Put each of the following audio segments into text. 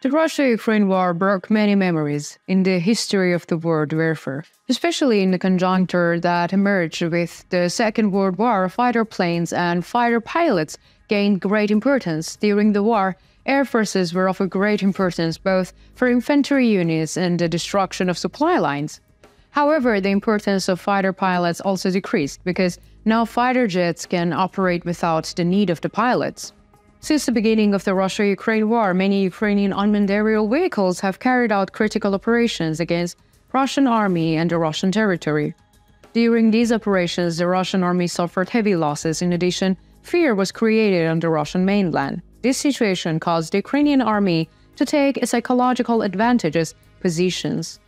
The Russia-Ukraine war broke many memories in the history of the world warfare, especially in the conjuncture that emerged with the Second World War. Fighter planes and fighter pilots gained great importance. During the war, air forces were of a great importance both for infantry units and the destruction of supply lines. However, the importance of fighter pilots also decreased because now fighter jets can operate without the need of the pilots. Since the beginning of the Russia-Ukraine war, many Ukrainian unmanned aerial vehicles have carried out critical operations against Russian army and the Russian territory. During these operations, the Russian army suffered heavy losses. In addition, fear was created on the Russian mainland. This situation caused the Ukrainian army to take psychological advantageous positions.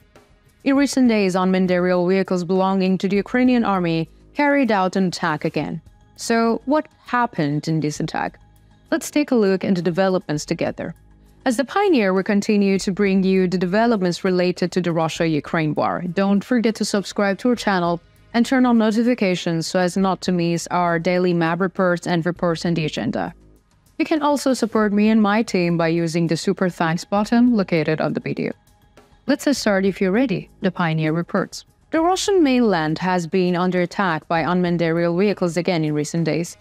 In recent days, unmanned aerial vehicles belonging to the Ukrainian army carried out an attack again. So, what happened in this attack? Let's take a look at the developments together. As the pioneer, we continue to bring you the developments related to the Russia-Ukraine war. Don't forget to subscribe to our channel and turn on notifications so as not to miss our daily map reports and reports on the agenda. You can also support me and my team by using the Super Thanks button located on the video. Let's start if you're ready. The Pioneer reports. The Russian mainland has been under attack by unmanned aerial vehicles again in recent days.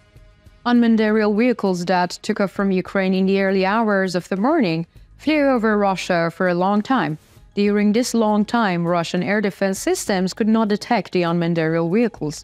Unmanned aerial vehicles that took off from Ukraine in the early hours of the morning flew over Russia for a long time. During this long time, Russian air defense systems could not detect the unmanned aerial vehicles.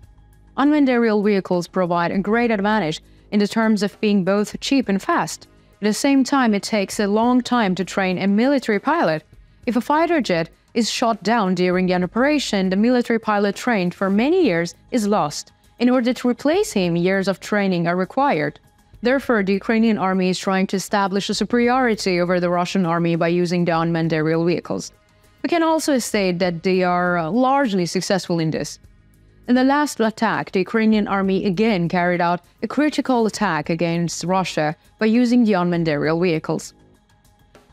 Unmanned aerial vehicles provide a great advantage in the terms of being both cheap and fast. At the same time, it takes a long time to train a military pilot. If a fighter jet is shot down during an operation, the military pilot trained for many years is lost. In order to replace him, years of training are required. Therefore, the Ukrainian army is trying to establish a superiority over the Russian army by using the unmanned aerial vehicles. We can also state that they are largely successful in this. In the last attack, the Ukrainian army again carried out a critical attack against Russia by using the unmanned aerial vehicles.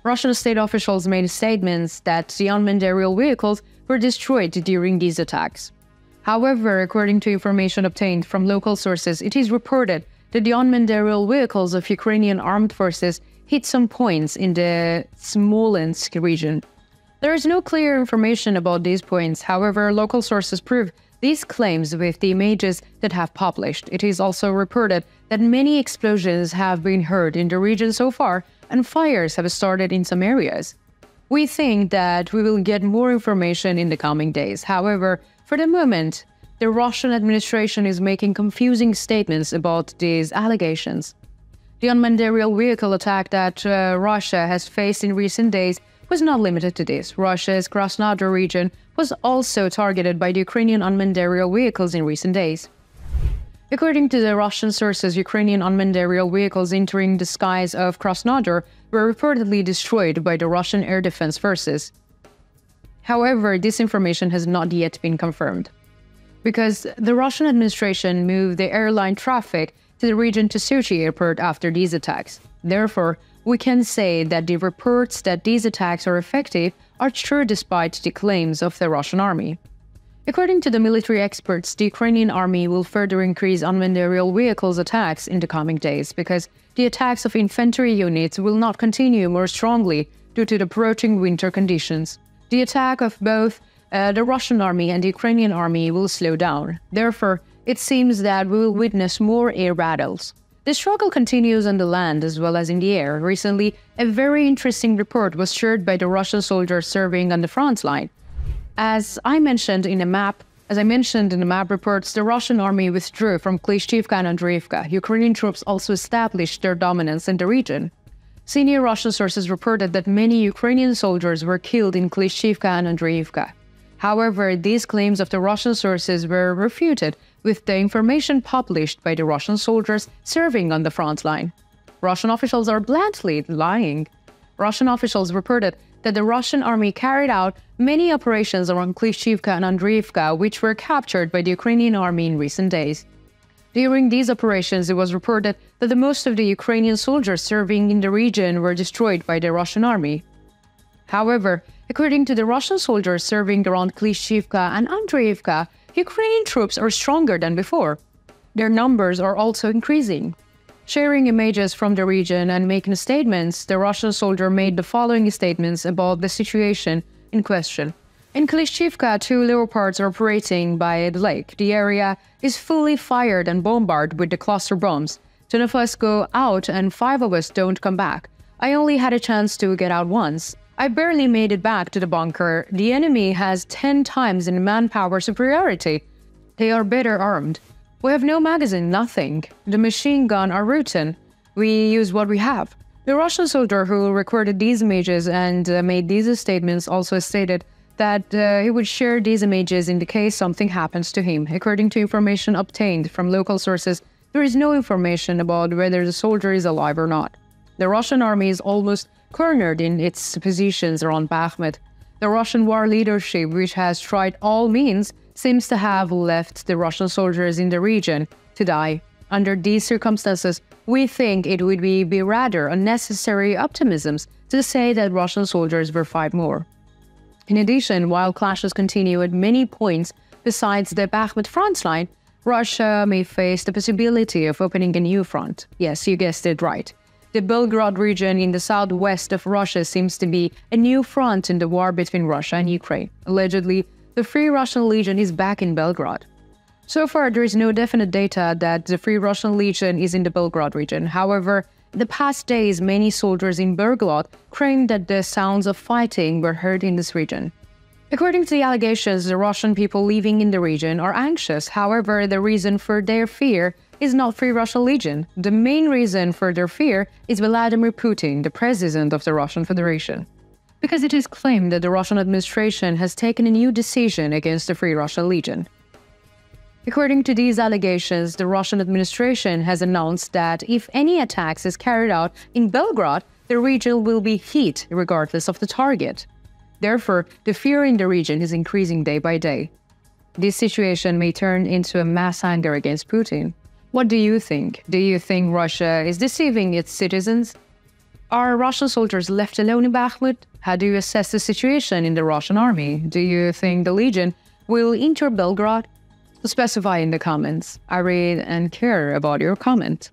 Russian state officials made statements that the unmanned aerial vehicles were destroyed during these attacks. However, according to information obtained from local sources, it is reported that the unmanned aerial vehicles of Ukrainian armed forces hit some points in the Smolensk region. There is no clear information about these points. However, local sources prove these claims with the images that have published. It is also reported that many explosions have been heard in the region so far, and fires have started in some areas. We think that we will get more information in the coming days. However, for the moment, the Russian administration is making confusing statements about these allegations. The unmanned aerial vehicle attack that Russia has faced in recent days was not limited to this. Russia's Krasnodar region was also targeted by the Ukrainian unmanned aerial vehicles in recent days. According to the Russian sources, Ukrainian unmanned aerial vehicles entering the skies of Krasnodar were reportedly destroyed by the Russian air defense forces. However, this information has not yet been confirmed, because the Russian administration moved the airline traffic to the region to Sochi airport after these attacks. Therefore, we can say that the reports that these attacks are effective are true despite the claims of the Russian army. According to the military experts, the Ukrainian army will further increase unmanned aerial vehicles attacks in the coming days because the attacks of infantry units will not continue more strongly due to the approaching winter conditions. The attack of both the Russian army and the Ukrainian army will slow down. Therefore, it seems that we will witness more air battles. The struggle continues on the land as well as in the air. Recently, a very interesting report was shared by the Russian soldiers serving on the front line. As I mentioned in the map reports, the Russian army withdrew from Klishchivka and Andreevka. Ukrainian troops also established their dominance in the region. Senior Russian sources reported that many Ukrainian soldiers were killed in Klishchivka and Andreevka. However, these claims of the Russian sources were refuted with the information published by the Russian soldiers serving on the front line. Russian officials are bluntly lying. Russian officials reported that the Russian army carried out many operations around Klishchivka and Andreevka, which were captured by the Ukrainian army in recent days. During these operations, it was reported that the most of the Ukrainian soldiers serving in the region were destroyed by the Russian army. However, according to the Russian soldiers serving around Klishchivka and Andreevka, Ukrainian troops are stronger than before. Their numbers are also increasing. Sharing images from the region and making statements, the Russian soldier made the following statements about the situation in question. In Klishchivka, 2 Leopards are operating by the lake. The area is fully fired and bombarded with the cluster bombs. 10 of us go out and 5 of us don't come back. I only had a chance to get out once. I barely made it back to the bunker. The enemy has 10 times in manpower superiority. They are better armed. We have no magazine, nothing. The machine gun are routine. We use what we have. The Russian soldier who recorded these images and made these statements also stated that he would share these images in the case something happens to him. According to information obtained from local sources, there is no information about whether the soldier is alive or not. The Russian army is almost cornered in its positions around Bakhmut. The Russian war leadership, which has tried all means, seems to have left the Russian soldiers in the region to die. Under these circumstances, we think it would be rather unnecessary optimisms to say that Russian soldiers will fight more. In addition, while clashes continue at many points besides the Bakhmut front line, Russia may face the possibility of opening a new front. Yes, you guessed it right. The Belgorod region in the southwest of Russia seems to be a new front in the war between Russia and Ukraine. Allegedly, the Free Russian Legion is back in Belgorod. So far, there is no definite data that the Free Russian Legion is in the Belgorod region. However, the past days, many soldiers in Belgorod claimed that the sounds of fighting were heard in this region. According to the allegations, the Russian people living in the region are anxious. However, the reason for their fear is not Free Russian Legion. The main reason for their fear is Vladimir Putin, the president of the Russian Federation, because it is claimed that the Russian administration has taken a new decision against the Free Russian Legion. According to these allegations, the Russian administration has announced that if any attacks is carried out in Belgorod, the region will be hit regardless of the target. Therefore, the fear in the region is increasing day by day. This situation may turn into a mass anger against Putin. What do you think? Do you think Russia is deceiving its citizens? Are Russian soldiers left alone in Bakhmut? How do you assess the situation in the Russian army? Do you think the Legion will enter Belgorod? Specify in the comments. I read and care about your comment.